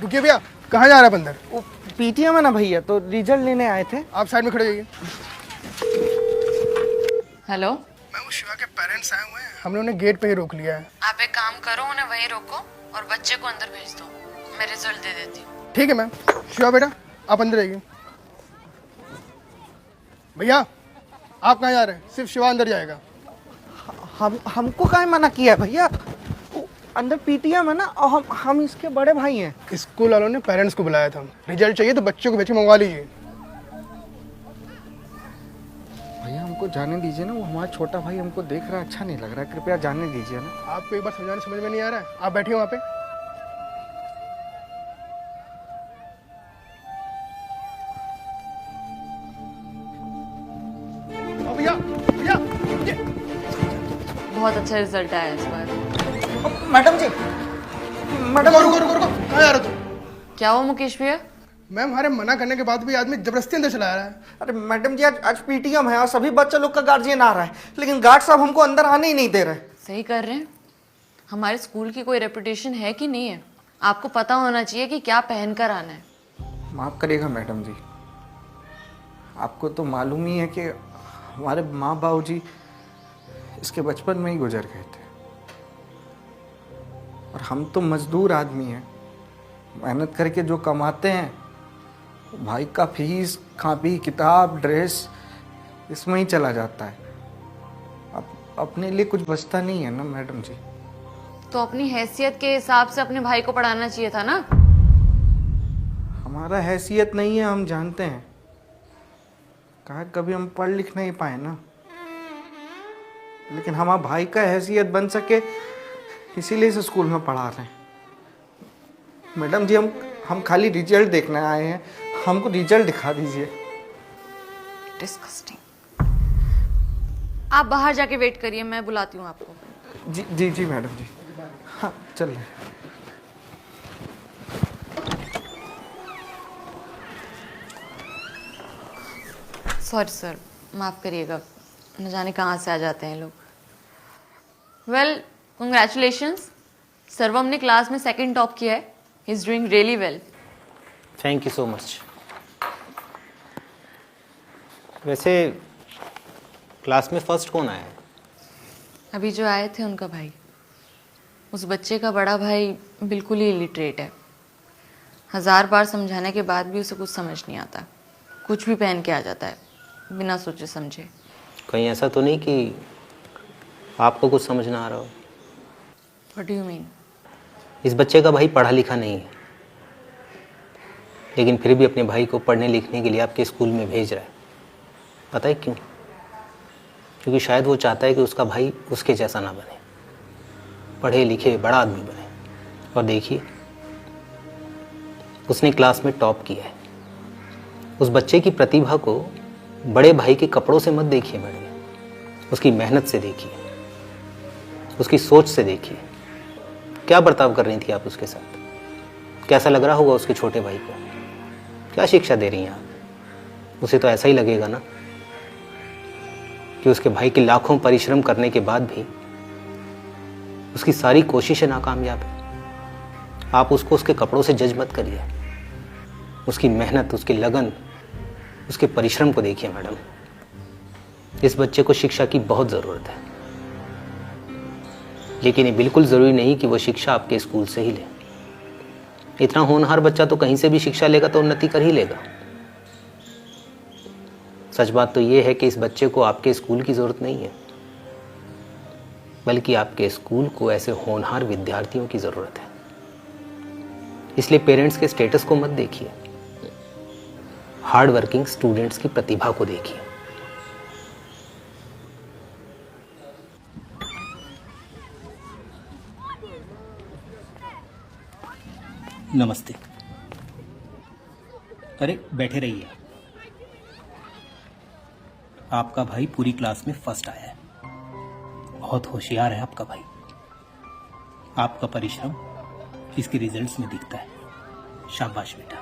रुकिए भैया, कहाँ जा रहा है बंदर? वो पीटीएम है ना भैया, तो रिजल्ट लेने आए थे। आप साइड में खड़े होइए। हेलो, मैं, वो शिवा के पेरेंट्स आए हुए हैं, हमने उन्हें गेट पे ही रोक लिया है। आप एक काम करो, उन्हें वहीं रोको और बच्चे को अंदर भेज दो। मैं रिजल्ट दे देती हूँ। ठीक है मैम। शिवा बेटा, आप अंदर आइए। भैया, आप कहाँ जा रहे हैं? सिर्फ शिवा अंदर जाएगा। हमको काहे मना किया है भैया? वो अंदर पीटीएम है ना, और हम इसके बड़े भाई हैं। स्कूल वालों ने पेरेंट्स को बुलाया था। रिजल्ट चाहिए तो बच्चों को भेज के मंगवा लीजिए। भैया हमको जाने दीजिए ना, वो हमारा छोटा भाई हमको देख रहा है, अच्छा नहीं लग रहा है, कृपया जाने दीजिए ना। आपको एक बार समझाने समझ में नहीं आ रहा है? आप बैठिए वहाँ पे। भैया भैया, बहुत अच्छा रिजल्ट आया इस बार। मैडम जी, मैडम रुको रुको रुको, कहाँ जा रहे हो तुम? क्या हुआ मुकेश भैया? मैम, हमारे मना करने के बाद भी आदमी जबरदस्ती अंदर चला रहा है। अरे मैडम जी, आज पीटीएम है और सभी बच्चे लोग का गार्जियन आ रहा है, लेकिन गार्ड साहब हमको अंदर आने ही नहीं दे रहे। सही कर रहे हैं। हमारे स्कूल की कोई रेपुटेशन है कि नहीं है? आपको पता होना चाहिए कि क्या पहन कर आना है। माफ़ करिएगा मैडम जी, आपको तो मालूम ही है कि हमारे माँ बाबू जी इसके बचपन में ही गुजर गए थे, और हम तो मजदूर आदमी हैं, मेहनत करके जो कमाते हैं भाई का फीस, कापी किताब ड्रेस इसमें ही चला जाता है। अब अपने लिए कुछ बचता नहीं है ना मैडम जी। तो अपनी हैसियत के हिसाब से अपने भाई को पढ़ाना चाहिए था ना। हमारा हैसियत नहीं है, हम जानते हैं, कहा कभी हम पढ़ लिख नहीं पाए ना, लेकिन हमारा भाई का हैसियत बन सके इसीलिए इस स्कूल में पढ़ा रहे हैं। मैडम जी, हम खाली रिजल्ट देखने आए हैं, हमको रिजल्ट दिखा दीजिए। डिस्गस्टिंग। आप बाहर जाके वेट करिए, मैं बुलाती हूँ आपको। जी जी जी मैडम जी, हाँ चल रहे। सॉरी सर, माफ़ करिएगा, न जाने कहाँ से आ जाते हैं लोग। Well, congratulations. सर्वम ने क्लास में सेकंड टॉप किया है। He is doing really well. Thank you so much. वैसे क्लास में फर्स्ट कौन आया है? अभी जो आए थे उनका भाई। उस बच्चे का बड़ा भाई बिल्कुल ही इलिटरेट है। 1000 बार समझाने के बाद भी उसे कुछ समझ नहीं आता। कुछ भी पहन के आ जाता है बिना सोचे समझे। कहीं ऐसा तो नहीं कि आपको कुछ समझ ना आ रहा हो? What do you mean? इस बच्चे का भाई पढ़ा लिखा नहीं है, लेकिन फिर भी अपने भाई को पढ़ने लिखने के लिए आपके स्कूल में भेज रहा है। पता है क्यों? क्योंकि शायद वो चाहता है कि उसका भाई उसके जैसा ना बने, पढ़े लिखे बड़ा आदमी बने। और देखिए, उसने क्लास में टॉप किया है। उस बच्चे की प्रतिभा को बड़े भाई के कपड़ों से मत देखिए मैडम, उसकी मेहनत से देखिए, उसकी सोच से देखिए। क्या बर्ताव कर रही थी आप उसके साथ? कैसा लग रहा होगा उसके छोटे भाई को? क्या शिक्षा दे रही हैं आप? उसे तो ऐसा ही लगेगा ना कि उसके भाई के लाखों परिश्रम करने के बाद भी उसकी सारी कोशिशें नाकामयाब है। आप उसको उसके कपड़ों से जज मत करिए, उसकी मेहनत, उसकी लगन, उसके परिश्रम को देखिए मैडम। इस बच्चे को शिक्षा की बहुत ज़रूरत है, लेकिन ये बिल्कुल ज़रूरी नहीं कि वो शिक्षा आपके स्कूल से ही ले। इतना होनहार बच्चा तो कहीं से भी शिक्षा लेगा तो उन्नति कर ही लेगा। सच बात तो ये है कि इस बच्चे को आपके स्कूल की ज़रूरत नहीं है, बल्कि आपके स्कूल को ऐसे होनहार विद्यार्थियों की ज़रूरत है। इसलिए पेरेंट्स के स्टेटस को मत देखिए, हार्ड वर्किंग स्टूडेंट्स की प्रतिभा को देखिए। नमस्ते। अरे बैठे रहिए। आपका भाई पूरी क्लास में फर्स्ट आया है। बहुत होशियार है आपका भाई। आपका परिश्रम इसके रिजल्ट्स में दिखता है। शाबाश बेटा।